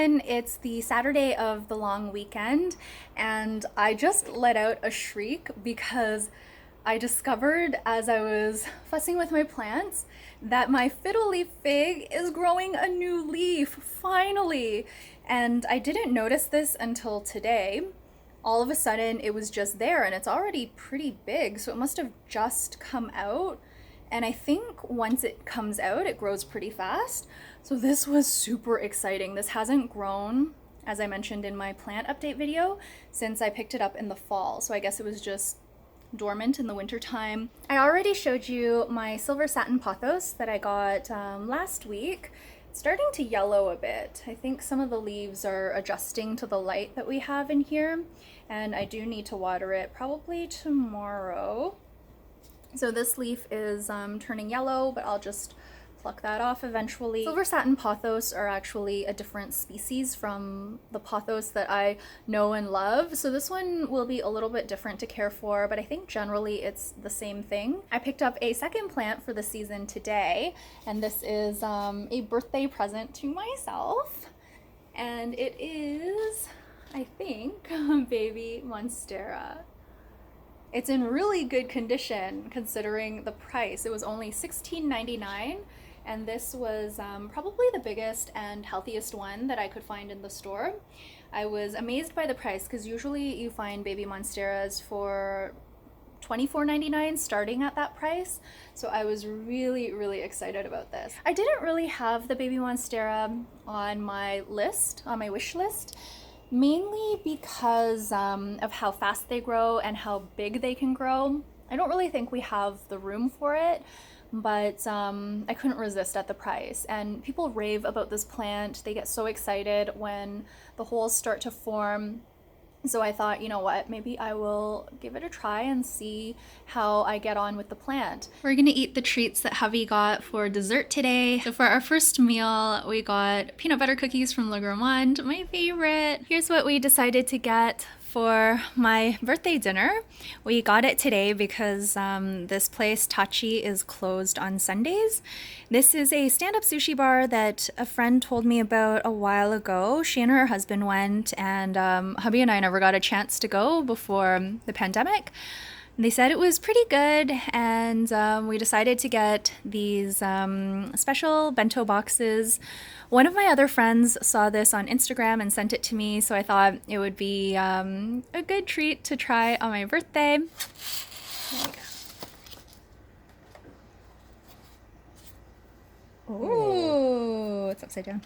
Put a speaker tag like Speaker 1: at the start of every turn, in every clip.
Speaker 1: everyone. It's the Saturday of the long weekend, and I just let out a shriek because I discovered as I was fussing with my plants that my fiddle leaf fig is growing a new leaf, finally. And I didn't notice this until today. All of a sudden, it was just there, and it's already pretty big, so it must have just come out. And I think once it comes out, it grows pretty fast. So this was super exciting. This hasn't grown, as I mentioned in my plant update video, since I picked it up in the fall. So I guess it was just dormant in the winter time. I already showed you my silver satin pothos that I got last week. It's starting to yellow a bit. I think some of the leaves are adjusting to the light that we have in here, and I do need to water it probably tomorrow. So this leaf is turning yellow, but I'll just pluck that off eventually. Silver satin pothos are actually a different species from the pothos that I know and love. So this one will be a little bit different to care for, but I think generally it's the same thing. I picked up a second plant for the season today, and this is a birthday present to myself. And it is, I think, baby monstera. It's in really good condition considering the price. It was only $16.99, and this was probably the biggest and healthiest one that I could find in the store. I was amazed by the price because usually you find baby monsteras for $24.99 starting at that price. So I was really excited about this. I didn't really have the baby monstera on my list, on my wish list, mainly because of how fast they grow and how big they can grow. I don't really think we have the room for it, but I couldn't resist at the price. And people rave about this plant. They get so excited when the holes start to form. So I thought, you know what, maybe I will give it a try and see how I get on with the plant. We're gonna eat the treats that hubby got for dessert today. So for our first meal, we got peanut butter cookies from Gourmand, my favorite. Here's what we decided to get for my birthday dinner. We got it today because this place, Tachi, is closed on Sundays. This is a stand-up sushi bar that a friend told me about a while ago. She and her husband went, and hubby and I never got a chance to go before the pandemic. They said it was pretty good, and we decided to get these special bento boxes. One of my other friends saw this on Instagram and sent it to me, so I thought it would be a good treat to try on my birthday. There we go. Ooh, it's upside down.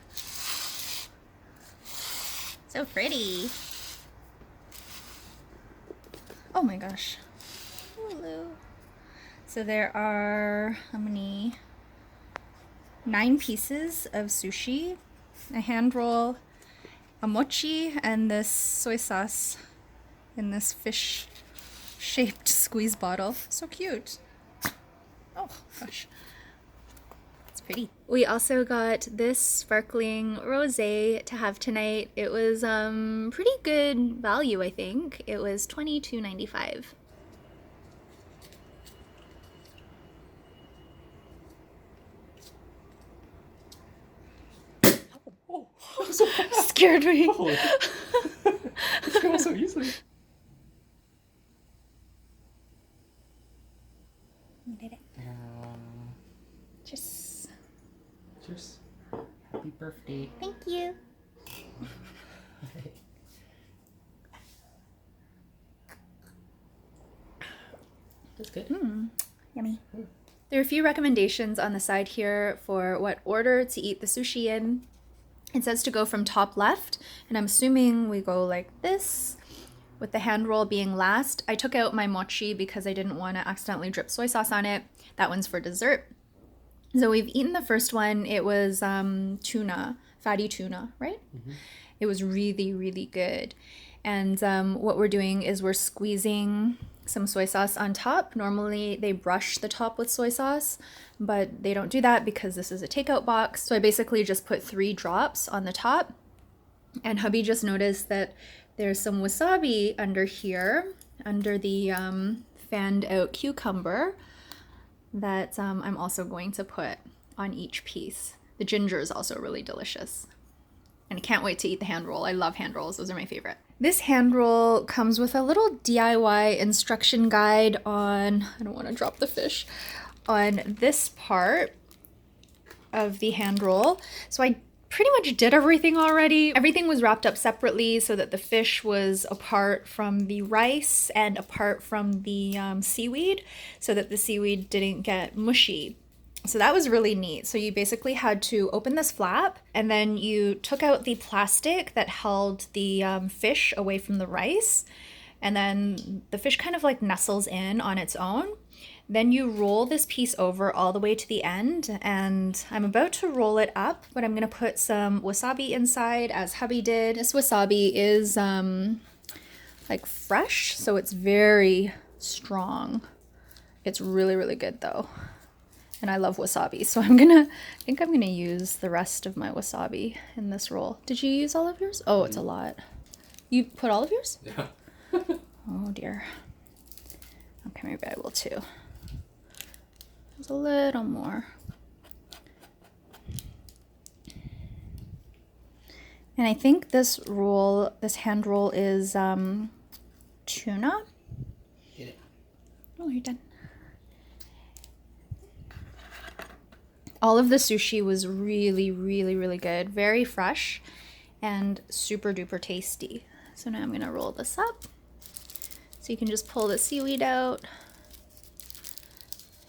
Speaker 1: So pretty. Oh my gosh. Lulu. So there are, how many? 9 pieces of sushi, a hand roll, a mochi, and this soy sauce in this fish-shaped squeeze bottle. So cute. Oh gosh. It's pretty. We also got this sparkling rosé to have tonight. It was pretty good value, I think. It was $22.95.
Speaker 2: So fast.
Speaker 1: Scared me.
Speaker 2: It's going so easily.
Speaker 1: You did it. Cheers.
Speaker 2: Cheers. Happy birthday.
Speaker 1: Thank you.
Speaker 2: That's good.
Speaker 1: Yummy. There are a few recommendations on the side here for what order to eat the sushi in. It says to go from top left, and I'm assuming we go like this, with the hand roll being last. I took out my mochi because I didn't want to accidentally drip soy sauce on it. That one's for dessert. So we've eaten the first one. It was tuna, fatty tuna, right? Mm-hmm. It was really good. And what we're doing is we're squeezing some soy sauce on top. Normally they brush the top with soy sauce, but they don't do that because this is a takeout box. So I basically just put 3 drops on the top, and hubby just noticed that there's some wasabi under here, under the fanned out cucumber that I'm also going to put on each piece. The ginger is also really delicious. And I can't wait to eat the hand roll. I love hand rolls. Those are my favorite. This hand roll comes with a little DIY instruction guide on, I don't want to drop the fish, on this part of the hand roll. So I pretty much did everything already. Everything was wrapped up separately so that the fish was apart from the rice and apart from the seaweed, so that the seaweed didn't get mushy. So that was really neat. So you basically had to open this flap, and then you took out the plastic that held the fish away from the rice, and then the fish kind of like nestles in on its own. Then you roll this piece over all the way to the end, and I'm about to roll it up, but I'm gonna put some wasabi inside as hubby did. This wasabi is like fresh, so it's very strong. It's really, really good though. And I love wasabi, so I think I'm gonna use the rest of my wasabi in this roll. Did you use all of yours? Oh, it's a lot. You put all of yours?
Speaker 2: Yeah.
Speaker 1: Oh dear. Okay, maybe I will too. There's a little more. And I think this roll, this hand roll is tuna.
Speaker 2: Hit it.
Speaker 1: Oh, you're done. All of the sushi was really, really, really good. Very fresh and super duper tasty. So now I'm gonna roll this up. So you can just pull the seaweed out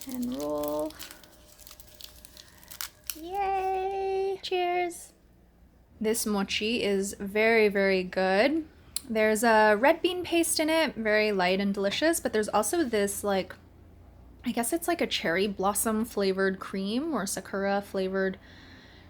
Speaker 1: and roll. Yay! Cheers! This mochi is very, very good. There's a red bean paste in it, very light and delicious, but there's also this like, I guess it's like a cherry blossom flavored cream or sakura flavored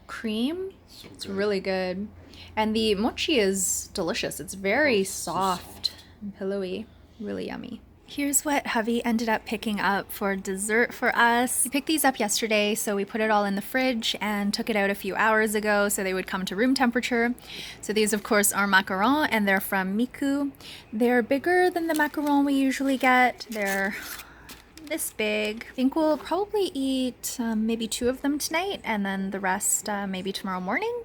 Speaker 1: cream.
Speaker 2: So
Speaker 1: it's
Speaker 2: good.
Speaker 1: really good. And the mochi is delicious. It's very soft and pillowy, really yummy. Here's what hubby ended up picking up for dessert for us. We picked these up yesterday, so we put it all in the fridge and took it out a few hours ago so they would come to room temperature. So these, of course, are macarons, and they're from Miku. They're bigger than the macaron we usually get. They're this big. I think we'll probably eat maybe 2 of them tonight, and then the rest maybe tomorrow morning.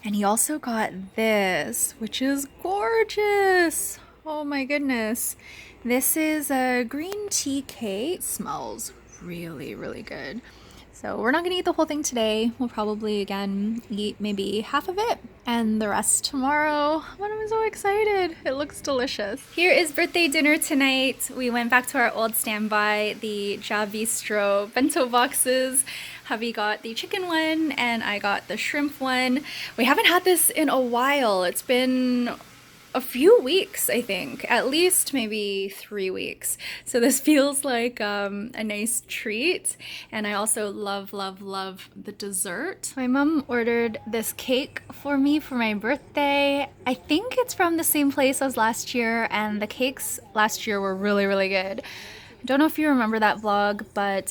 Speaker 1: And he also got this, which is gorgeous. Oh my goodness. This is a green tea cake. It smells really, really good. So we're not gonna eat the whole thing today. We'll probably, again, eat maybe half of it and the rest tomorrow. But I'm so excited. It looks delicious. Here is birthday dinner tonight. We went back to our old standby, the Jabistro bento boxes. Hubby got the chicken one and I got the shrimp one. We haven't had this in a while. It's been a few weeks, I think, at least maybe 3 weeks. So this feels like a nice treat. And I also love, love, love the dessert. My mom ordered this cake for me for my birthday. I think it's from the same place as last year, and the cakes last year were really, really good. I don't know if you remember that vlog, but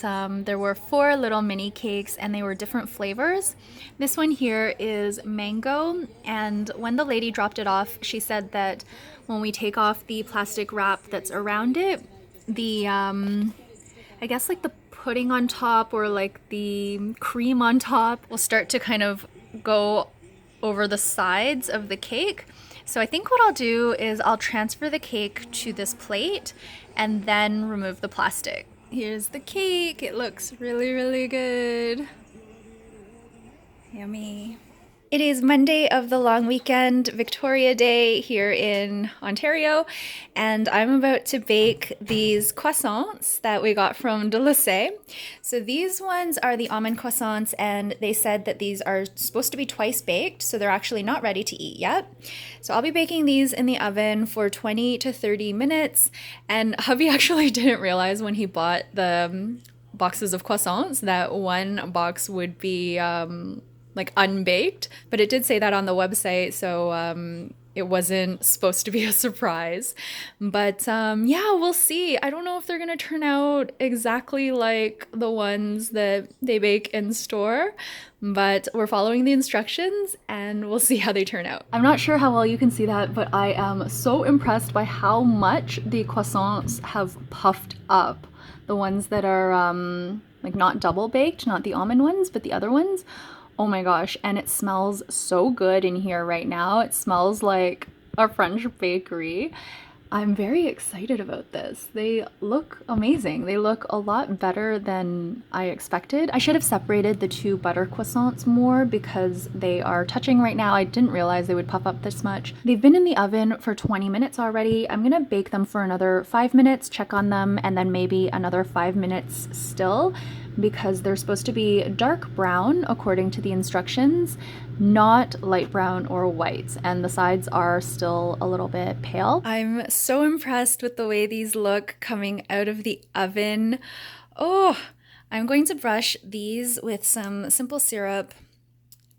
Speaker 1: there were 4 little mini cakes and they were different flavors. This one here is mango, and when the lady dropped it off, she said that when we take off the plastic wrap that's around it, the, I guess like the pudding on top or like the cream on top will start to kind of go over the sides of the cake. So I think what I'll do is I'll transfer the cake to this plate and then remove the plastic. Here's the cake. It looks really, really good. Yummy. It is Monday of the long weekend, Victoria Day here in Ontario, and I'm about to bake these croissants that we got from Delysees. So these ones are the almond croissants, and they said that these are supposed to be twice baked, so they're actually not ready to eat yet. So I'll be baking these in the oven for 20 to 30 minutes, and hubby actually didn't realize when he bought the boxes of croissants that one box would be like unbaked, but it did say that on the website, so it wasn't supposed to be a surprise. But yeah, we'll see. I don't know if they're gonna turn out exactly like the ones that they bake in store, but we're following the instructions and we'll see how they turn out. I'm not sure how well you can see that, but I am so impressed by how much the croissants have puffed up. The ones that are like not double baked, not the almond ones, but the other ones. Oh my gosh, and it smells so good in here right now. It smells like a French bakery. I'm very excited about this. They look amazing. They look a lot better than I expected. I should have separated the two butter croissants more because they are touching right now. I didn't realize they would puff up this much. They've been in the oven for 20 minutes already. I'm gonna bake them for another 5 minutes, check on them, and then maybe another 5 minutes still, because they're supposed to be dark brown according to the instructions, not light brown or white, and the sides are still a little bit pale. I'm so impressed with the way these look coming out of the oven. Oh, I'm going to brush these with some simple syrup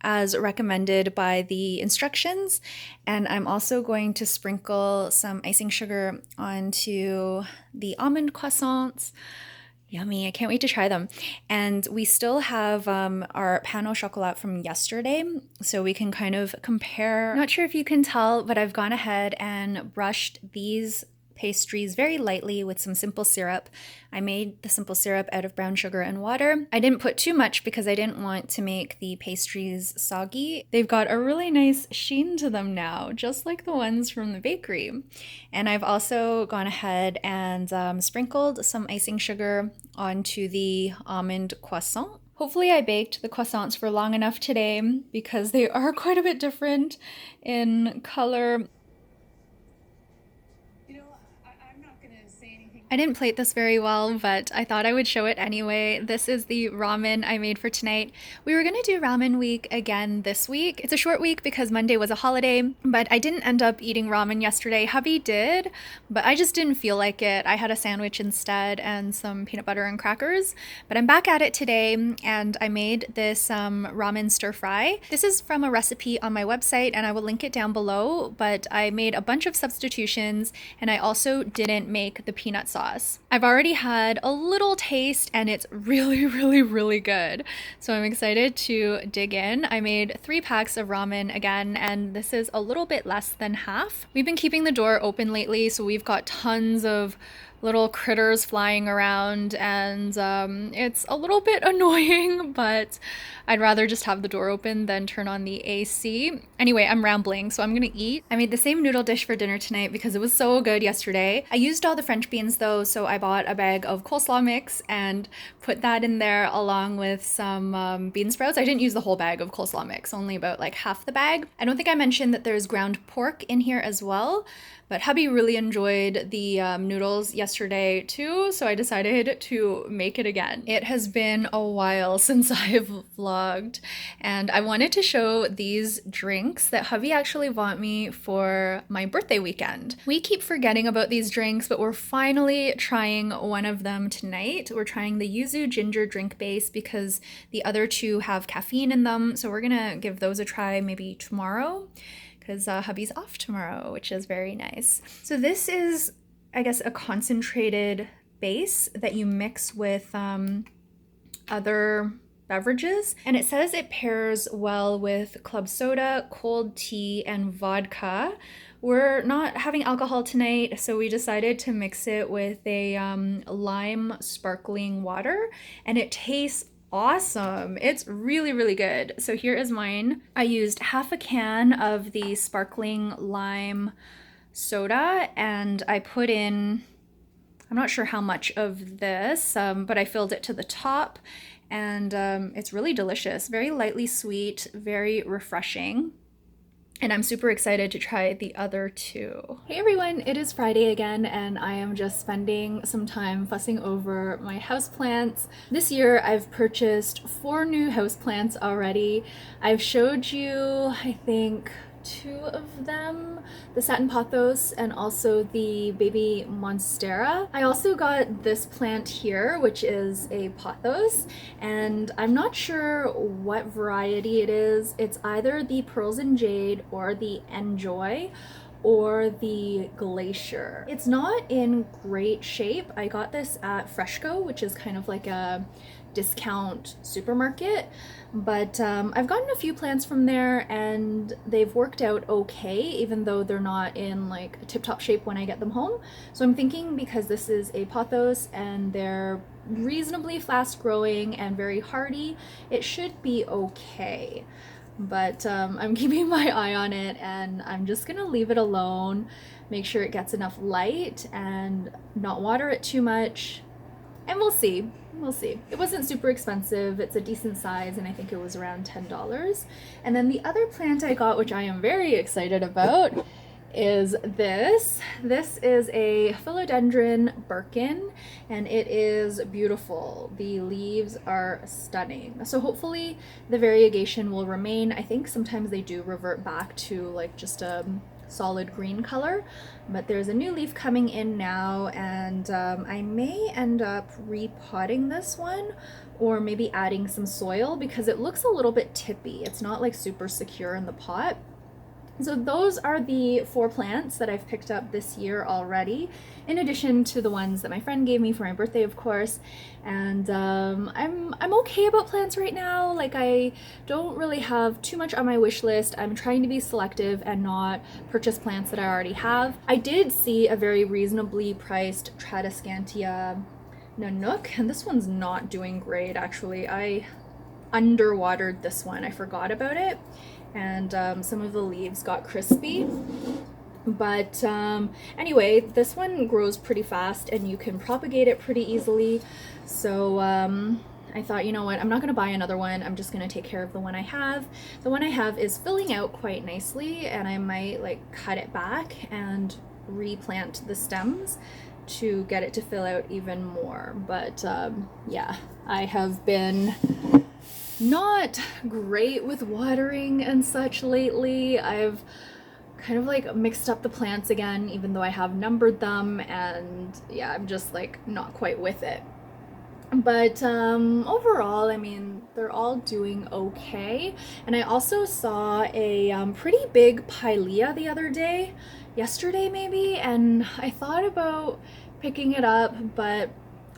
Speaker 1: as recommended by the instructions, and I'm also going to sprinkle some icing sugar onto the almond croissants. Yummy, I can't wait to try them. And we still have our pain au chocolat from yesterday, so we can kind of compare. Not sure if you can tell, but I've gone ahead and brushed these pastries very lightly with some simple syrup. I made the simple syrup out of brown sugar and water. I didn't put too much because I didn't want to make the pastries soggy. They've got a really nice sheen to them now, just like the ones from the bakery. And I've also gone ahead and sprinkled some icing sugar onto the almond croissant. Hopefully I baked the croissants for long enough today because they are quite a bit different in color. I didn't plate this very well, but I thought I would show it anyway. This is the ramen I made for tonight. We were gonna do ramen week again this week. It's a short week because Monday was a holiday, but I didn't end up eating ramen yesterday. Hubby did, but I just didn't feel like it. I had a sandwich instead and some peanut butter and crackers. But I'm back at it today, and I made this ramen stir fry. This is from a recipe on my website, and I will link it down below, but I made a bunch of substitutions, and I also didn't make the peanut sauce. I've already had a little taste and it's really, really, really good. So I'm excited to dig in. I made 3 packs of ramen again, and this is a little bit less than half. We've been keeping the door open lately, so we've got tons of little critters flying around, and it's a little bit annoying, but I'd rather just have the door open than turn on the AC. Anyway, I'm rambling, so I'm gonna eat. I made the same noodle dish for dinner tonight because it was so good yesterday. I used all the French beans though, so I bought a bag of coleslaw mix and put that in there along with some bean sprouts. I didn't use the whole bag of coleslaw mix, only about like half the bag. I don't think I mentioned that there's ground pork in here as well, but hubby really enjoyed the noodles yesterday too, so I decided to make it again. It has been a while since I've vlogged, and I wanted to show these drinks that hubby actually bought me for my birthday weekend. We keep forgetting about these drinks, but we're finally trying one of them tonight. We're trying the yuzu ginger drink base because the other 2 have caffeine in them, so we're gonna give those a try maybe tomorrow, because hubby's off tomorrow, which is very nice. So this is, I guess, a concentrated base that you mix with other beverages, and it says it pairs well with club soda, cold tea, and vodka. We're not having alcohol tonight, so we decided to mix it with a lime sparkling water, and it tastes awesome. It's really, really good. So here is mine. I used half a can of the sparkling lime soda, and I put in, I'm not sure how much of this, but I filled it to the top, and it's really delicious. Very lightly sweet, very refreshing. And I'm super excited to try the other 2. Hey everyone, it is Friday again, and I am just spending some time fussing over my houseplants. This year I've purchased 4 new houseplants already. I've showed you, I think, 2 of them, the Satin pothos and also the baby monstera. I also got this plant here, which is a pothos, and I'm not sure what variety it is. It's either the Pearls and Jade or the Enjoy or the Glacier. It's not in great shape. I got this at Freshco, which is kind of like a discount supermarket, but I've gotten a few plants from there and they've worked out okay, even though they're not in like a tip-top shape when I get them home. So I'm thinking, because this is a pothos and they're reasonably fast growing and very hardy, it should be okay. But I'm keeping my eye on it, and I'm just gonna leave it alone, make sure it gets enough light and not water it too much, and we'll see. We'll see. It wasn't super expensive. It's a decent size, and I think it was around $10. And then the other plant I got, which I am very excited about, is this. This is a philodendron Birkin, and it is beautiful. The leaves are stunning. So hopefully the variegation will remain. I think sometimes they do revert back to like just a solid green color, but there's a new leaf coming in now, and I may end up repotting this one, or maybe adding some soil, because it looks a little bit tippy. It's not like super secure in the pot. So those are the 4 plants that I've picked up this year already, in addition to the ones that my friend gave me for my birthday, of course. And I'm okay about plants right now. Like, I don't really have too much on my wish list. I'm trying to be selective and not purchase plants that I already have. I did see a very reasonably priced Tradescantia Nanook, and this one's not doing great actually. I underwatered this one. I forgot about it, and some of the leaves got crispy. But anyway, this one grows pretty fast and you can propagate it pretty easily. So I thought, you know what, I'm not going to buy another one. I'm just going to take care of the one I have. The one I have is filling out quite nicely, and I might like cut it back and replant the stems to get it to fill out even more. But yeah, I have been not great with watering and such lately. I've kind of like mixed up the plants again, even though I have numbered them, and yeah, I'm just like not quite with it. But overall, I mean, they're all doing okay. And I also saw a pretty big pilea the other day, yesterday maybe, and I thought about picking it up, but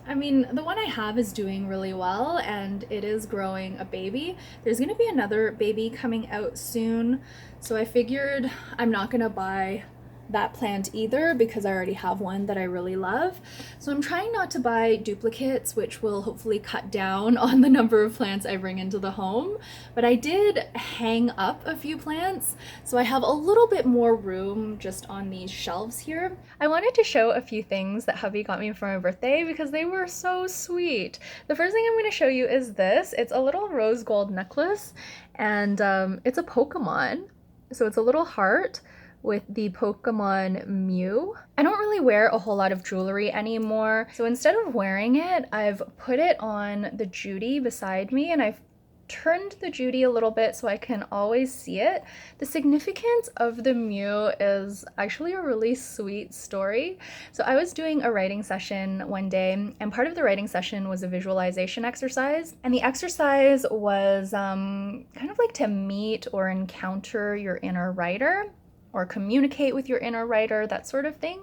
Speaker 1: I mean, the one I have is doing really well, and it is growing a baby. There's gonna be another baby coming out soon, so I figured I'm not gonna buy that plant either, because I already have one that I really love. So I'm trying not to buy duplicates, which will hopefully cut down on the number of plants I bring into the home. But I did hang up a few plants, so I have a little bit more room just on these shelves here. I wanted to show a few things that hubby got me for my birthday because they were so sweet. The first thing I'm going to show you is this. It's a little rose gold necklace, and it's a Pokemon. So it's a little heart with the Pokemon Mew. I don't really wear a whole lot of jewelry anymore, so instead of wearing it, I've put it on the Judy beside me, and I've turned the Judy a little bit so I can always see it. The significance of the Mew is actually a really sweet story. So I was doing a writing session one day, and part of the writing session was a visualization exercise, and the exercise was kind of like to meet or encounter your inner writer, or communicate with your inner writer, that sort of thing.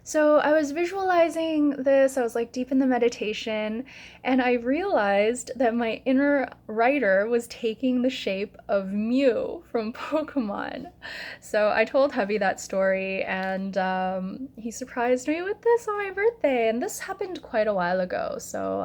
Speaker 1: So I was visualizing this, I was like deep in the meditation, and I realized that my inner writer was taking the shape of Mew from Pokemon. So I told hubby that story, and he surprised me with this on my birthday, and this happened quite a while ago. So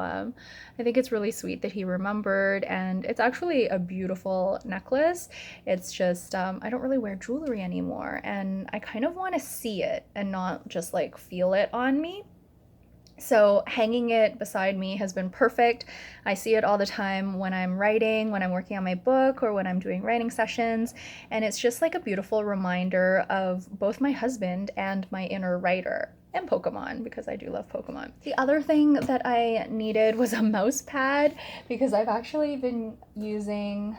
Speaker 1: I think it's really sweet that he remembered, and it's actually a beautiful necklace. It's just, I don't really wear jewelry anymore, and I kind of want to see it and not just like feel it on me. So hanging it beside me has been perfect. I see it all the time when I'm writing, when I'm working on my book, or when I'm doing writing sessions, and it's just like a beautiful reminder of both my husband and my inner writer. And Pokemon, because I do love Pokemon. The other thing that I needed was a mouse pad, because I've actually been using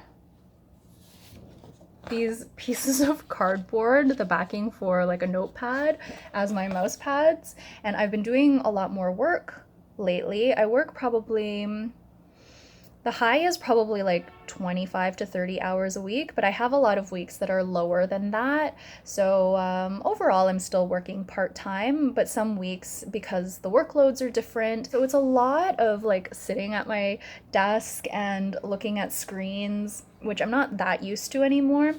Speaker 1: these pieces of cardboard, the backing for like a notepad, as my mouse pads, and I've been doing a lot more work lately. I work probably The high is probably like 25 to 30 hours a week, but I have a lot of weeks that are lower than that. So overall, I'm still working part-time, but some weeks because the workloads are different. So it's a lot of like sitting at my desk and looking at screens, which I'm not that used to anymore.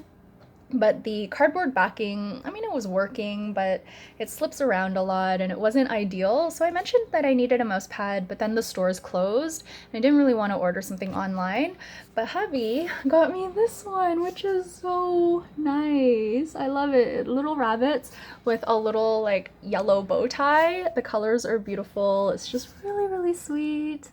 Speaker 1: But the cardboard backing, I mean, it was working, but it slips around a lot and it wasn't ideal. So I mentioned that I needed a mouse pad, but then the stores closed and I didn't really want to order something online. But hubby got me this one, which is so nice. I love it. Little rabbits with a little like yellow bow tie. The colors are beautiful. It's just really, really sweet.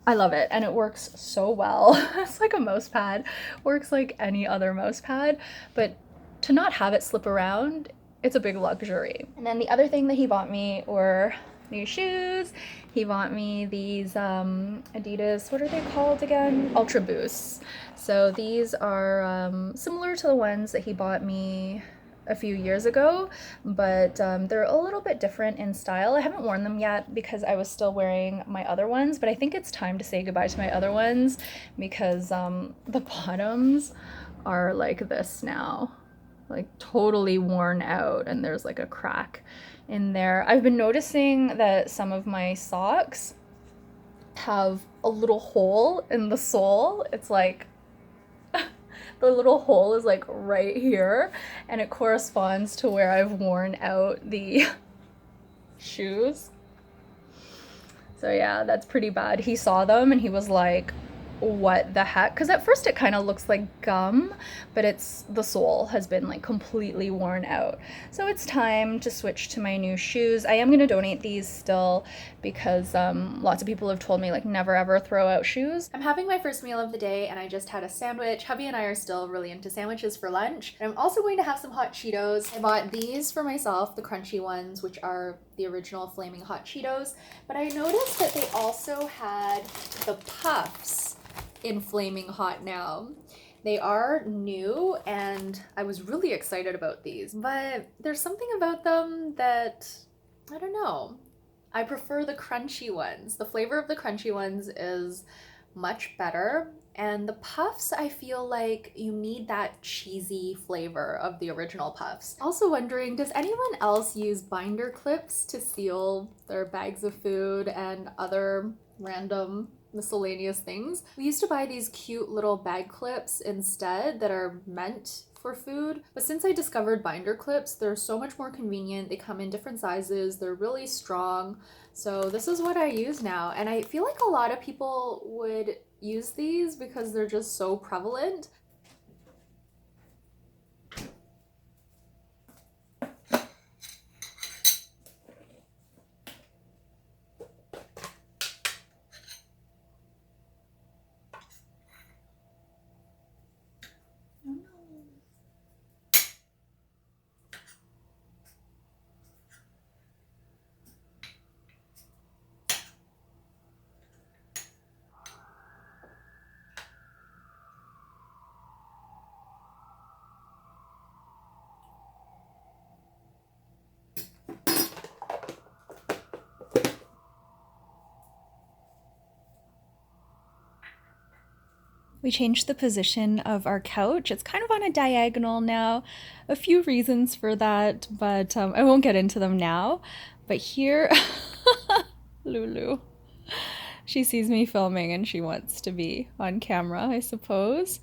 Speaker 1: I love it and it works so well. It's like a mouse pad, works like any other mouse pad, but to not have it slip around, it's a big luxury. And then the other thing that he bought me were new shoes. He bought me these Adidas, what are they called again? Ultra Boosts. So these are similar to the ones that he bought me a few years ago, but they're a little bit different in style. I haven't worn them yet because I was still wearing my other ones, but I think it's time to say goodbye to my other ones because the bottoms are like this now, like totally worn out, and there's like a crack in there. I've been noticing that some of my socks have a little hole in the sole. It's like the little hole is like right here and it corresponds to where I've worn out the shoes. So yeah, that's pretty bad. He saw them and he was like, what the heck? Because at first it kind of looks like gum, but it's the sole has been like completely worn out. So it's time to switch to my new shoes. I am going to donate these still because lots of people have told me like never ever throw out shoes. I'm having my first meal of the day and I just had a sandwich. Hubby and I are still really into sandwiches for lunch. And I'm also going to have some hot Cheetos. I bought these for myself, the crunchy ones, which are the original Flaming Hot Cheetos. But I noticed that they also had the puffs in Flaming Hot now. They are new and I was really excited about these, but there's something about them that, I don't know. I prefer the crunchy ones. The flavor of the crunchy ones is much better. And the puffs, I feel like you need that cheesy flavor of the original puffs. Also wondering, does anyone else use binder clips to seal their bags of food and other random miscellaneous things? We used to buy these cute little bag clips instead that are meant for food, but since I discovered binder clips, they're so much more convenient. They come in different sizes, they're really strong. So this is what I use now, and I feel like a lot of people would use these because they're just so prevalent. We changed the position of our couch. It's kind of on a diagonal now. A few reasons for that, but I won't get into them now. But here, Lulu, she sees me filming and she wants to be on camera, I suppose.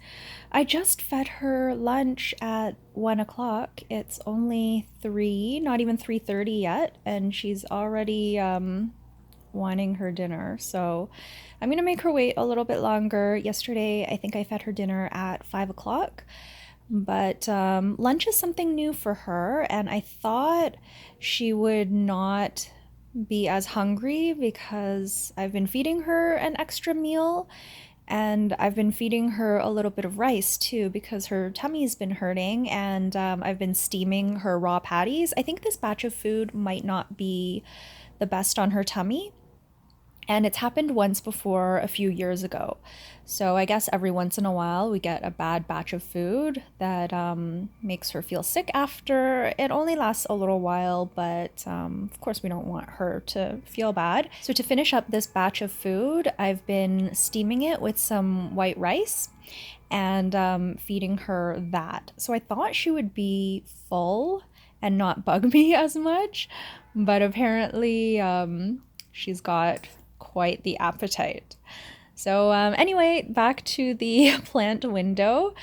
Speaker 1: I just fed her lunch at 1 o'clock. It's only 3, not even 3:30 yet, and she's already wanting her dinner. So I'm gonna make her wait a little bit longer. Yesterday, I think I fed her dinner at 5 o'clock, but lunch is something new for her, and I thought she would not be as hungry because I've been feeding her an extra meal, and I've been feeding her a little bit of rice too because her tummy's been hurting, and I've been steaming her raw patties. I think this batch of food might not be the best on her tummy.
Speaker 3: And it's happened once before a few years ago. So I guess every once in a while we get a bad batch of food that makes her feel sick after. It only lasts a little while, but of course we don't want her to feel bad. So to finish up this batch of food, I've been steaming it with some white rice and feeding her that. So I thought she would be full and not bug me as much, but apparently she's got quite the appetite. So anyway, back to the plant window.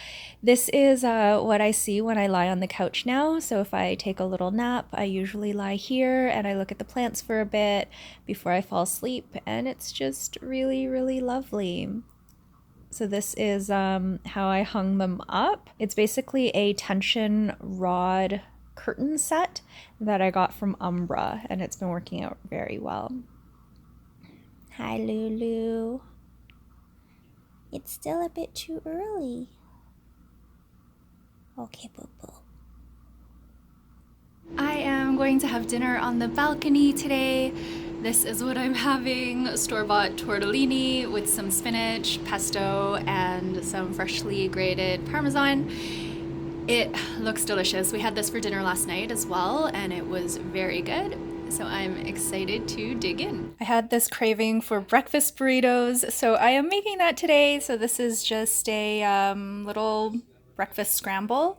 Speaker 3: This is what I see when I lie on the couch now. So if I take a little nap, I usually lie here and I look at the plants for a bit before I fall asleep, and it's just really, really lovely. So this is how I hung them up. It's basically a tension rod curtain set that I got from Umbra, and it's been working out very well. Hi, Lulu. It's still a bit too early. Okay, boo-boo.
Speaker 1: I am going to have dinner on the balcony today. This is what I'm having: store-bought tortellini with some spinach, pesto, and some freshly grated Parmesan. It looks delicious. We had this for dinner last night as well, and it was very good. So I'm excited to dig in. I had this craving for breakfast burritos, so I am making that today. So this is just a little breakfast scramble.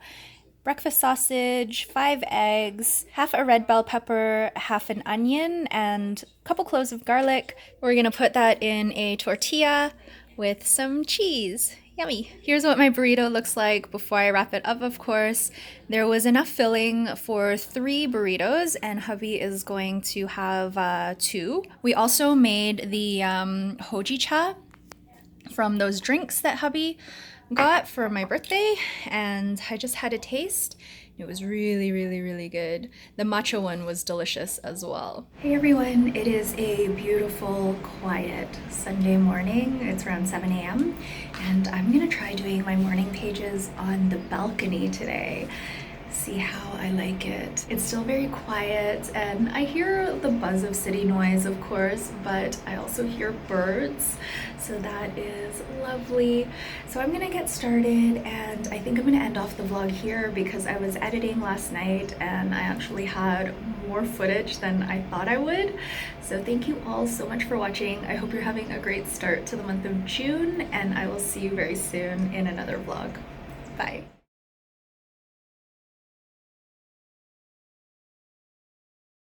Speaker 1: Breakfast sausage, 5 eggs, half a red bell pepper, half an onion, and a couple cloves of garlic. We're gonna put that in a tortilla with some cheese. Yummy. Here's what my burrito looks like before I wrap it up, of course. There was enough filling for 3 burritos, and hubby is going to have 2. We also made the hojicha from those drinks that hubby got for my birthday, and I just had a taste. It was really, really, really good. The matcha one was delicious as well. Hey everyone, it is a beautiful, quiet Sunday morning. It's around 7 a.m. and I'm gonna try doing my morning pages on the balcony today. See how I like it. It's still very quiet, and I hear the buzz of city noise, of course, but I also hear birds, so that is lovely. So I'm gonna get started, and I think I'm gonna end off the vlog here because I was editing last night and I actually had more footage than I thought I would. So thank you all so much for watching. I hope you're having a great start to the month of June, and I will see you very soon in another vlog. Bye.